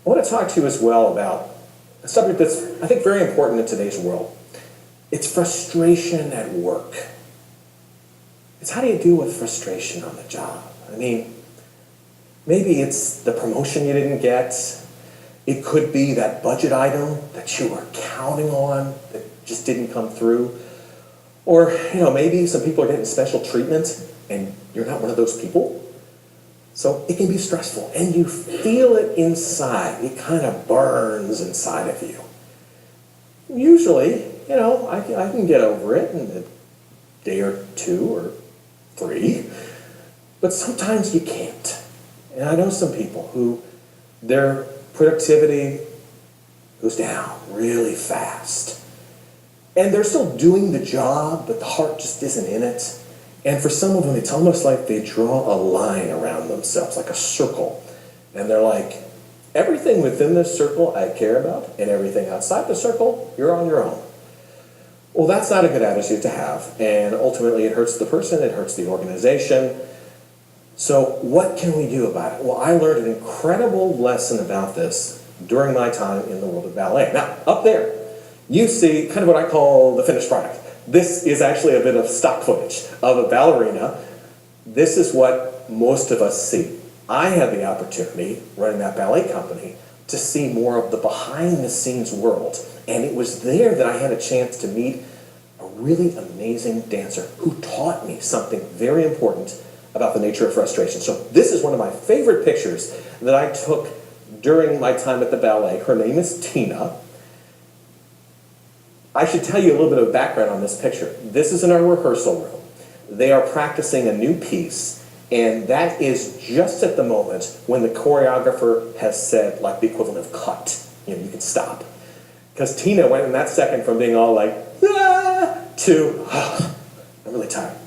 I want to talk to you as well about a subject that's, I think, very important in today's world. It's frustration at work. It's how do you deal with frustration on the job? I mean, maybe it's the promotion you didn't get. It could be that budget item that you were counting on that just didn't come through. Or, maybe some people are getting special treatment and you're not one of those people. So it can be stressful and you feel it inside. It kind of burns inside of you. Usually, I can get over it in a day or 2 or 3, but sometimes you can't. And I know some people who their productivity goes down really fast. And they're still doing the job, but the heart just isn't in it. And for some of them, it's almost like they draw a line around themselves, like a circle. And they're like, everything within this circle I care about, and everything outside the circle, you're on your own. Well, that's not a good attitude to have. And ultimately, it hurts the person, it hurts the organization. So what can we do about it? Well, I learned an incredible lesson about this during my time in the world of ballet. Now, up there, you see kind of what I call the finished product. This is actually a bit of stock footage of a ballerina. This is what most of us see. I had the opportunity, running that ballet company, to see more of the behind-the-scenes world. And it was there that I had a chance to meet a really amazing dancer who taught me something very important about the nature of frustration. So this is one of my favorite pictures that I took during my time at the ballet. Her name is Tina. I should tell you a little bit of background on this picture. This is in our rehearsal room. They are practicing a new piece, and that is just at the moment when the choreographer has said, like, the equivalent of cut. You can stop. Because Tina went in that second from being all like, ah, to, I'm really tired.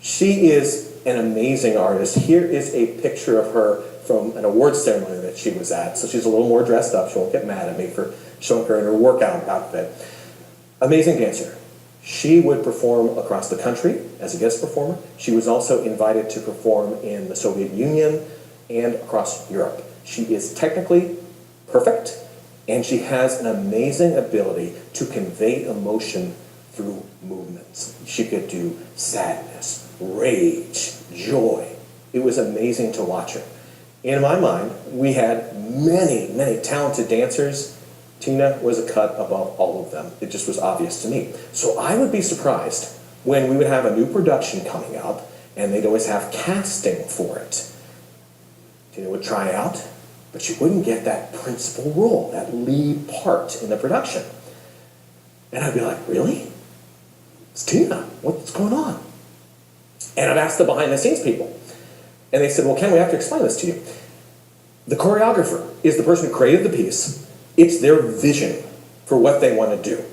She is an amazing artist. Here is a picture of her from an awards ceremony that she was at. So she's a little more dressed up. She won't get mad at me for showing her in her workout outfit. Amazing dancer. She would perform across the country as a guest performer. She was also invited to perform in the Soviet Union and across Europe. She is technically perfect, and she has an amazing ability to convey emotion through movements. She could do sadness, rage, joy. It was amazing to watch her. In my mind, we had many, many talented dancers. Tina was a cut above all of them. It just was obvious to me. So I would be surprised when we would have a new production coming up and they'd always have casting for it. Tina would try out, but she wouldn't get that principal role, that lead part in the production. And I'd be like, really? It's Tina. What's going on? And I'd ask the behind-the-scenes people. And they said, well, Ken, we have to explain this to you. The choreographer is the person who created the piece. It's their vision for what they want to do.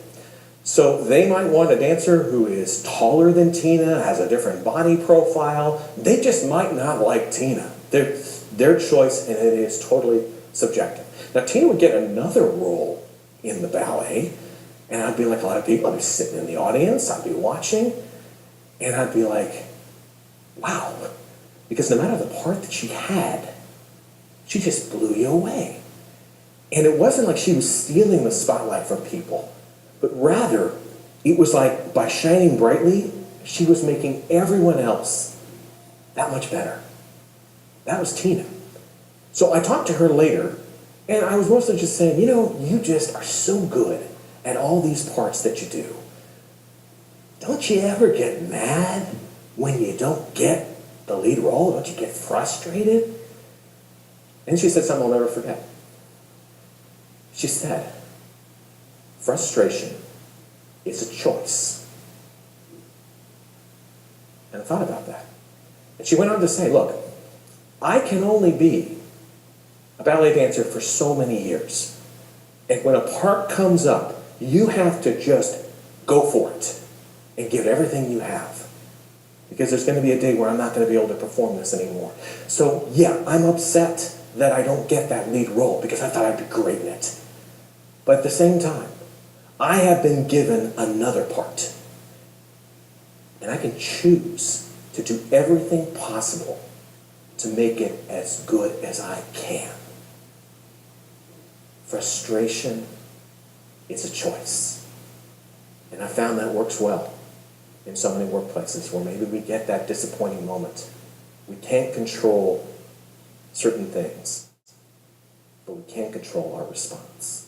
So they might want a dancer who is taller than Tina, has a different body profile. They just might not like Tina. Their choice, and it is totally subjective. Now, Tina would get another role in the ballet, and I'd be like a lot of people. I'd be sitting in the audience, I'd be watching, and I'd be like, wow. Because no matter the part that she had, she just blew you away. And it wasn't like she was stealing the spotlight from people, but rather, it was like by shining brightly, she was making everyone else that much better. That was Tina. So I talked to her later, and I was mostly just saying, you just are so good at all these parts that you do. Don't you ever get mad when you don't get the lead role? Don't you get frustrated? And she said something I'll never forget. She said, frustration is a choice. And I thought about that. And she went on to say, look, I can only be a ballet dancer for so many years. And when a part comes up, you have to just go for it and give everything you have. Because there's going to be a day where I'm not going to be able to perform this anymore. So yeah, I'm upset that I don't get that lead role because I thought I'd be great in it. But at the same time, I have been given another part. And I can choose to do everything possible to make it as good as I can. Frustration is a choice. And I found that works well in so many workplaces where maybe we get that disappointing moment. We can't control certain things, but we can control our response.